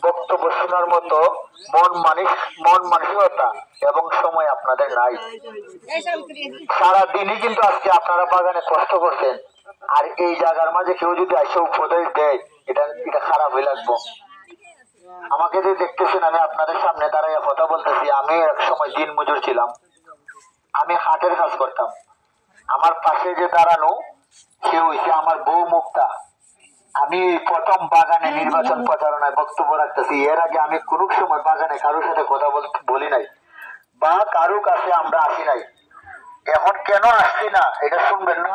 বক্তব্য শোনার মতো মন মানসিকতা এবং সময় আপনাদের নাই। সারাদিনই কিন্তু আজকে আপনারা বাগানে কষ্ট করছেন, আর এই জায়গার মাঝে কেউ যদি এসে উপদেশ দেয় এটা খারাপ হয়ে লাগবো। আমাকে যে দেখতেছেন, আমি আপনাদের সামনে দাঁড়াইয়া কথা বলতেছি, আমি এক সময় দিন মজুর ছিলাম, আমি হাটের কাজ করতাম। আমার পাশে যে দাঁড়ানো সে হয়েছে আমার বউ মুক্তা। আমি প্রথম বাগানে নির্বাচন প্রচারণায় বক্তব্য রাখতেছি। এর আগে আমি কোন সময় বাগানে কারোর সাথে কথা বলি নাই বা কারো কাছে আমরা আসি নাই। এখন কেন আসছি না এটা শুনবেন না।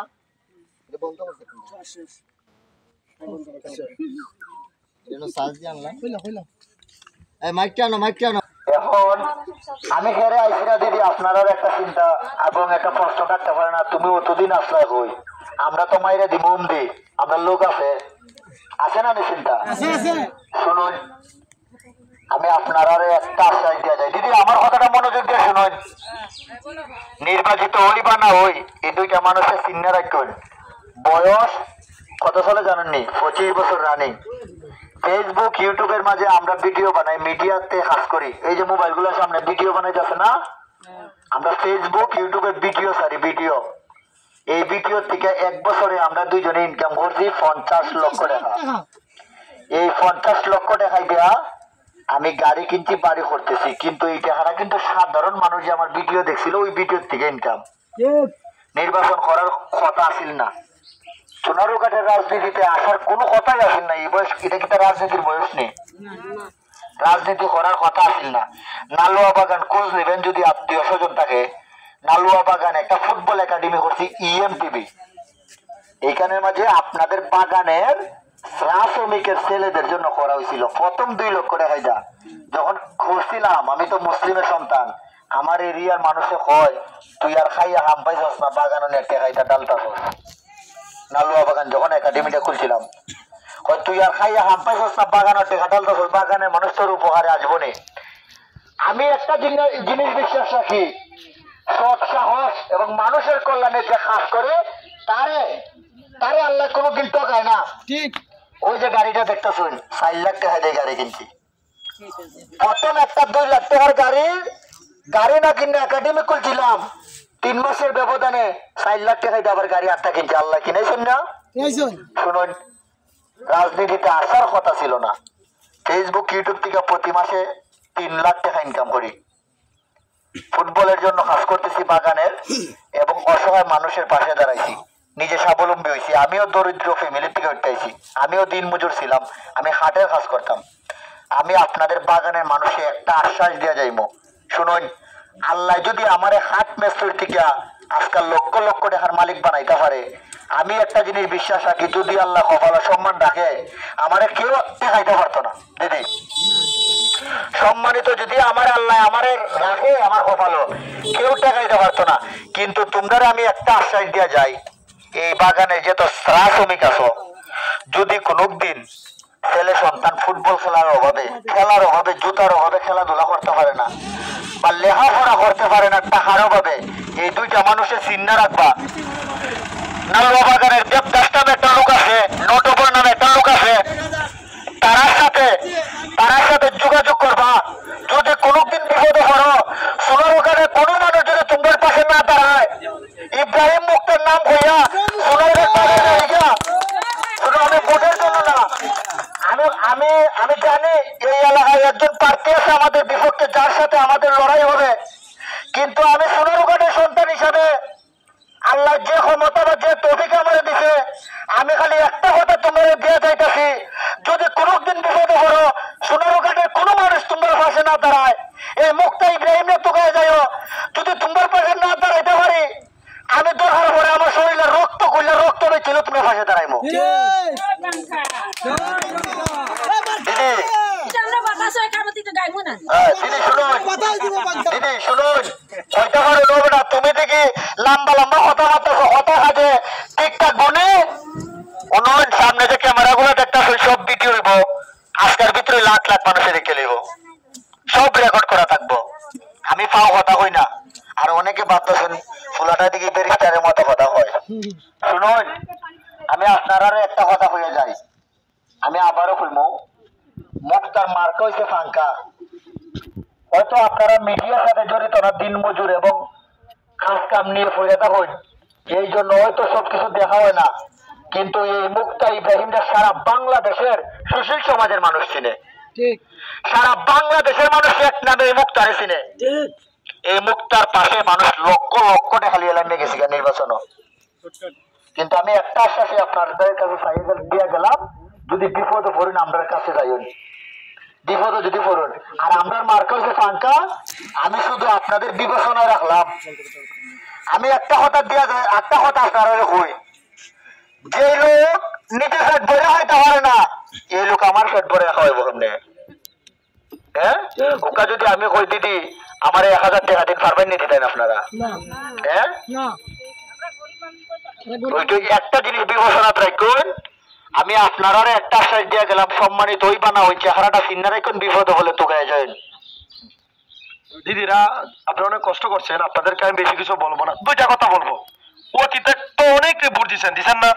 এখন আমি হেরে আইসি না দিদি, আপনারা একটা চিন্তা এবং একটা প্রশ্ন থাকতে পারে না, তুমি অতদিন আশ্রয় হই, আমরা তো মাইরে দিব দি, আপনার লোক আছে না চিন্তা। শুনুন, আমি আপনার একটা আশ্বাস দিয়ে যাই দিদি, আমার কথাটা মনোযোগ দিয়ে শুনুন। নির্বাচিত হই বা না হই, এই দুইটা মানুষের চিহ্ন রাখুন। বয়স কত সালে জানেননি? 25 বছর রানিং। ফেসবুক ইউটিউবের মাঝে আমরা ভিডিও বানাই, মিডিয়াতে কাজ করি। এই যে মোবাইল গুলোর সামনে ভিডিও বানাইতেছে না, আমরা ফেসবুক ইউটিউবের ভিডিও সারি ভিডিও। এই ভিডিও থেকে 1 বছরে আমরা দুইজনে ইনকাম করছি 50 লক্ষ টাকা। এই 50 লক্ষ টাকায় দেয়া আমি গাড়ি কিনছি, বাড়ি করতেছি, কিন্তু এই টাকাটা কিন্তু সাধারণ মানুষ যে আমার ভিডিও দেখছিল ওই ভিডিওর থেকে ইনকাম। নির্বাচন করার কথা আসিল না, সোনারুঘাটের রাজনীতিতে আসার কোনো কথাই আসিল না। এই বয়স এটা কিন্তু রাজনীতির বয়স নেই, রাজনীতি করার কথা আসিল না। নালুয়া বাগান খোঁজ নেবেন যদি আত্মীয় স্বজন থাকে। নালুয়া বাগান একটা ফুটবল একাডেমি করছি EMTV। এইখানের মাঝে আপনাদের বাগানের শ্রমিকের ছেলেদের জন্য করা হয়েছিল। প্রথম 2 লক্ষ টাকা যা যখন খুঁজছিলাম, আমি তো মুসলিমের সন্তান, আমার এরিয়ার মানুষে হয় তুই আর খাইয়া হাম পাইছস না, বাগানো নেট খাইটা ডালতা। নালুয়া বাগান যখন একাডেমিটা খুলছিলাম, তুই আর খাইয়া হাম পাইছস না, বাগানের টেকা ডালতাছ, বাগানের মানুষ তোর উপকারে আসবো নে। আমি একটা জিনিস বিশ্বাস রাখি, সৎ সাহস এবং মানুষের কল্যাণে যে কাজ করে তারে আল্লাহ কোনোদিন ঠকায় না। ঠিক ওই যে গাড়িটা দেখতেছেন 4 লাখ টাকা দিয়ে গাড়ি কিনছি। প্রথম একটা 2 লাখ টাকার গাড়ি না কিনে একাডেমি খুলছিলাম, 3 মাসের ব্যবধানে 4 লাখ টাকা দিয়ে আবার গাড়ি 8টা কিনছে। আল্লাহ কিনেছেন না? শুনুন, রাজনীতিতে আসার কথা ছিল না। ফেসবুক ইউটিউব থেকে প্রতি মাসে 3 লাখ টাকা ইনকাম করি। ফুটবলের জন্য কাজ করতেছি বাগানের, এবং অসহায় মানুষের পাশে দাঁড়াইছি, নিজে স্বাবলম্বী হয়েছি। আমিও দরিদ্র ফ্যামিলি থেকে উঠতেছি, আমিও দিন মজুর ছিলাম, আমি হাটের কাজ করতাম। আমি আপনাদের বাগানের মানুষে একটা আশ্বাস দিয়ে যাইব, শুনুন, আল্লাহ যদি আমার হাট মেসুর থেকে আজকাল লক্ষ লক্ষ টাকার মালিক বানাইতে পারে, আমি একটা জিনিস বিশ্বাস রাখি, যদি আল্লাহ কপালে সম্মান রাখে আমারে কেউ দেখাইতে পারতো না দিদি। সম্মানিত যদি আমার আল্লাহ আমারে রাখে আমার কপালও, কেউ টেকাইতে পারতো না। কিন্তু তোমরা আমি একটা আশ্বাস দিয়ে যাই, এই বাগানে যত শ্রমিক আছো, যদি কোনদিন ছেলে সন্তান ফুটবল খেলার অভাবে জুতার অভাবে খেলাধুলা করতে পারে না, বা লেখাপড়া করতে পারে না টাকার অভাবে, এই 2টা মানুষের চিহ্ন রাখবা। নালুয়া বাগানের দেবদাস নামে একটা লোক আছে, নটবর নামে একটা লোক আছে, তার সাথে যোগাযোগ করবা। যদি কোনদিন বিপদে পড়ো, সোনারুঘাটে কোনো মানুষ যদি তোমার পাশে না দাঁড়ায়, ইব্রাহিম মুক্তের নাম হইয়া সোনারুঘাট বাগানে হইয়া, শুধু আমি ভোটের জন্য না, আমি জানি এই এলাকায় একজন প্রার্থী আছে আমাদের বিপক্ষে, যার সাথে আমাদের লড়াই হবে। কিন্তু আমি সোনারুঘাটের সন্তান হিসাবে আল্লাহ যে ক্ষমতা বা যে তৌফিক আমাদের দিছে, আমি খালি একটা কথা তোমার দিয়ে যাইতেছি, যদি কোনদিন বিপদে পড়ো, সোনারুঘাটের কোনো মানুষ তোমার পাশে না দাঁড়ায়, এই মুক্তা ইব্রাহিম নে তোকে যাইও, যদি তোমার পাশে না দাঁড়াইতে পারি, আমি দরকার পরে আমার শরীরে রক্ত করলে রক্ত বেছিল তোমার পাশে দাঁড়াইবো। তুমি দেখি লম্বা লম্বা কথা মারতেছো, কথা কাজে ঠিকঠাক বনে উন্নয়ন। সামনে যে ক্যামেরা গুলো দেখতেছো সব ভিডিও হইব, আজকের ভিতরে লাখ লাখ মানুষের রেখে লইব, সব রেকর্ড করা থাকবো। আমি পাও কথা কই না, আর অনেকে ভাবতেছেন ফুলাটা দিকে ব্যারিস্টারের মতো কথা হয়। শুনুন, আমি আপনার একটা কথা হয়ে যাই, আমি আবারও কইমু, মুক্ত মুক্তার মার্কা হয়েছে ফাঙ্কা। হয়তো আপনারা মিডিয়ার সাথে জড়িত না, দিন মজুর এবং কাজ কাম নিয়ে পড়ে থাকেন, এই জন্য হয়তো সবকিছু দেখা হয় না। কিন্তু এই মুক্তা ইব্রাহিমরা সারা বাংলাদেশের সুশীল সমাজের মানুষ চিনে, সারা বাংলাদেশের মানুষ এক নামে এই মুক্তারে চিনে। এই মুক্তার পাশে মানুষ লক্ষ লক্ষ টাকা লিয়ে লাইনে গেছে নির্বাচন। কিন্তু আমি একটা আশ্বাসে আপনাদের কাছে দিয়ে গেলাম, যদি বিপদে পড়েন আমরার কাছে যাইন, বিপদে যদি পড়েন। আর আমরার মার্কা হচ্ছে ফাঙ্কা। আমি শুধু আপনাদের বিবেচনায় রাখলাম। আমি একটা কথা আপনারা হই, যে লোক নিজে পেট ভরে হইতে পারে না, এই লোক আমার পেট ভরে খাওয়াইব কেমনে? হ্যাঁ, ওকা যদি আমি কই দিদি আমার 1000 টাকা দিন পারবেন নি দিতেন আপনারা? হ্যাঁ, একটা জিনিস বিবেচনা রাখুন। আমি আপনারা একটা আশ্বাস দিয়ে গেলাম, সম্মানিত ওই বানা ওই চেহারাটা চিন্তা রাখুন, বিপদ হলে তো গায়ে যায়। দিদিরা আপনারা অনেক কষ্ট করছেন, আপনাদেরকে আমি বেশি কিছু বলবো না, দুইটা কথা বলবো। অতীতে তো অনেককে ভোট দিচ্ছেন না?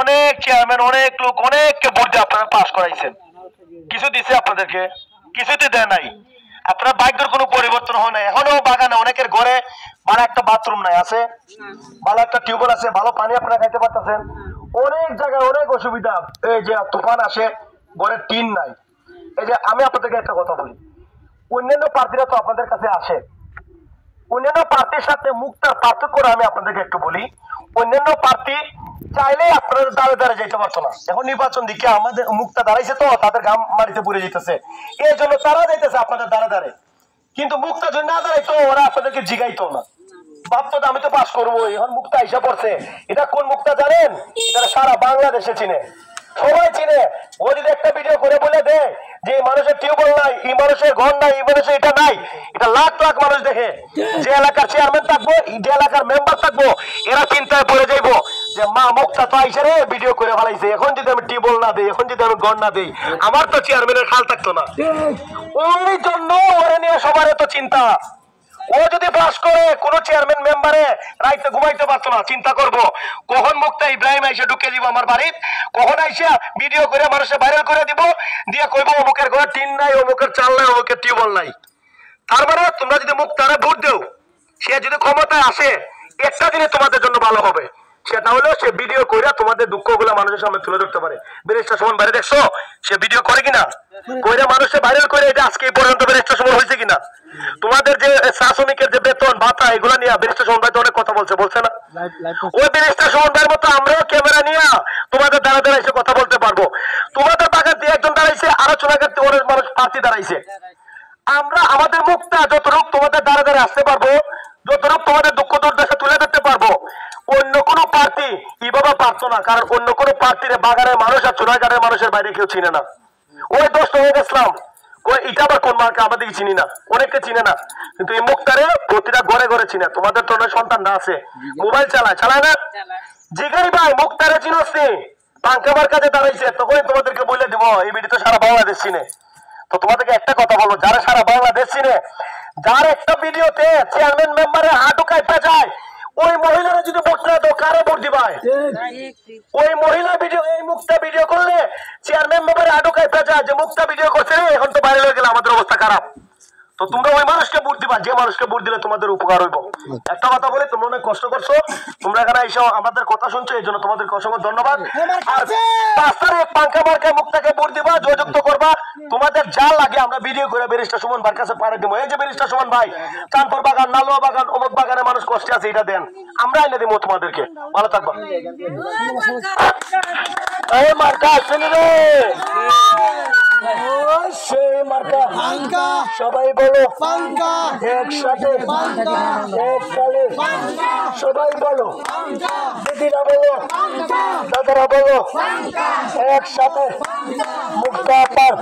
অনেক চেয়ারম্যান, অনেক লোক, অনেককে ভোট দিয়ে আপনারা পাস করাইছেন। কিছু দিছে আপনাদেরকে? কিছুতে দেয় নাই। আপনার ভাগ্যের কোনো পরিবর্তন হয় নাই। এখনো বাগানে অনেকের ঘরে ভালো একটা বাথরুম নাই, আছে ভালো একটা টিউবওয়েল আছে, ভালো পানি আপনারা খাইতে পারতেছেন। অনেক জায়গায় অনেক অসুবিধা, এই যে তুফান আসে ঘরে টিন নাই। এই যে আমি আপনাদেরকে একটা কথা বলি, অন্যান্য প্রার্থীরা তো আপনাদের কাছে আসে, অন্যান্য প্রার্থীর সাথে মুক্তার পার্থক্য আমি আপনাদেরকে একটু বলি। অন্যান্য প্রার্থী চাইলে আপনাদের দ্বারে দ্বারে যেতে পারতো না। এখন নির্বাচন দিকে আমাদের মুক্তা দাঁড়াইছে তো তাদের গাম মাটিতে পুড়ে যেতেছে, এই জন্য তারা যাইতেছে আপনাদের দ্বারে দ্বারে। কিন্তু মুক্তা যদি না দাঁড়াইতো ওরা আপনাদেরকে জিগাইতো না, ভাবতো আমি তো পাস করবো। এখন মুক্তা হিসাব পড়ছে, এটা কোন মুক্তা জানেন? এটা সারা বাংলাদেশে চিনে, সবাই চিনে। ও যদি একটা ভিডিও করে বলে দেয় যে এই মানুষের টিউবওয়েল নাই, এই মানুষের ঘর নাই, এই মানুষের এটা নাই, এটা লাখ লাখ মানুষ দেখে। যে এলাকার চেয়ারম্যান থাকবো, যে এলাকার মেম্বার থাকবো, এরা চিন্তায় পড়ে যাইবো যে মা মুক্তা তো আইসে রে ভিডিও করে ফেলাইছে, এখন যদি আমি টিউবওয়েল না দিই, এখন যদি আমি ঘর না দিই, আমার তো চেয়ারম্যানের খাল থাকতো না। ওই জন্য ওরা নিয়ে সবার এত চিন্তা। ও যদি পাস করে কোন চেয়ারম্যান মেম্বারে রাইতে ঘুমাইতে পারতো না, চিন্তা করবো কখন মুক্তা ইব্রাহিম আইসে ঢুকে দিব আমার বাড়িতে, কখন আইসা ভিডিও করে মানুষের ভাইরাল করে দিব, দিয়ে কইবো অমুকের ঘরে টিন নাই, অমুকের চাল নাই, অমুকের টিউবওয়েল নাই। তার মানে তোমরা যদি মুক্তারে ভোট দেও, সে যদি ক্ষমতায় আসে, একটা জিনিস তোমাদের জন্য ভালো হবে, সেটা হলো সে ভিডিও করে তোমাদের দুঃখগুলো মানুষের সামনে তুলে ধরতে পারে। ব্যারিস্টার সুমন বাইরে দেখছো সে ভিডিও করে কিনা? কইরা মানুষের ভাইরাল করে, এটা আজকে এই পর্যন্ত ব্যারিস্টার সুমন হয়েছে কিনা? তোমাদের যে শ্রমিকের যে বেতন ভাতা এগুলো নিয়ে ব্যারিস্টার সুমন ভাই তো অনেক কথা বলছে না? ওই ব্যারিস্টার সুমন ভাইয়ের মতো আমরাও ক্যামেরা নিয়ে তোমাদের দ্বারা দ্বারা এসে কথা বলতে পারবো। তোমাদের বাগান দিয়ে একজন দাঁড়াইছে, আরো চুনাঘাট অনেক মানুষ প্রার্থী দাঁড়াইছে। আমরা আমাদের মুখটা যতটুকু তোমাদের দ্বারা দ্বারা আসতে পারবো, যতটুকু তোমাদের দুঃখ দুর্দশা তুলে ধরতে পারবো, অন্য কোনো প্রার্থী এইভাবে পারতো না। কারণ অন্য কোনো প্রার্থীর বাগানের মানুষ আর চুনাঘাটের মানুষের বাইরে কেউ চিনে না। ওই দোষ হয়ে গেছিলাম, এটা আবার কোন মার্কে আমাদের চিনি না, অনেককে চিনে না। কিন্তু এই মুক্তারে প্রতিটা ঘরে ঘরে চিনে। তোমাদের তো অনেক সন্তানরা আছে, মোবাইল চালায় না? জিগারি ভাই মুক্তারে চিনস নি? পাঙ্কাবার কাছে দাঁড়াইছে, তখনই তোমাদেরকে বলে দিব এই ভিডিও তো সারা বাংলাদেশ চিনে। তো তোমাদেরকে একটা কথা বলবো, যারা সারা বাংলাদেশ চিনে, যার একটা ভিডিওতে চেয়ারম্যান মেম্বারের হাঁটু কাইপা যায়, ওই মহিলারা যদি ভোট না দাও কারে ভোট দিবাই? ওই মহিলা ভিডিও, এই মুক্তা ভিডিও করলে চেয়ারম্যান মেম্বারে হাঁটু কাইপা যায় যে মুক্তা ভিডিও করছে, এখন তো বাইরে হয়ে গেলে আমাদের অবস্থা খারাপ। তো তোমরা ওই মানুষকে ভোট দিবা যে মানুষকে ভোট দিলে তোমাদের উপকার হইব। একটা কথা বলে, তোমরা অনেক কষ্ট করছো, তোমরা এখানে এসে আমাদের কথা শুনছো, এই জন্য তোমাদেরকে অসংখ্য ধন্যবাদ। আর 5 তারিখ পাঙ্কা মার্কায় মুক্তাকে ভোট দিবা, জয়যুক্ত করবা। তোমাদের যা লাগে আমরা ভিডিও করে ব্যারিস্টার সুমন ভাইয়ের কাছে পাঠিয়ে দেবো। এই যে ব্যারিস্টার সুমন ভাই, চাঁদপুর বাগান, নালুয়া বাগান, অমুক বাগানে মানুষ কষ্টে আছে, এটা দেন, আমরা এনে দিব তোমাদেরকে। ভালো থাকবা। এই মার্কা আসেনি রে, সেই মার্কা সবাই বলো একসাথে, সবাই বলো, দিদিরা বলো, দাদারা বলো, একসাথে মুক্তা পার।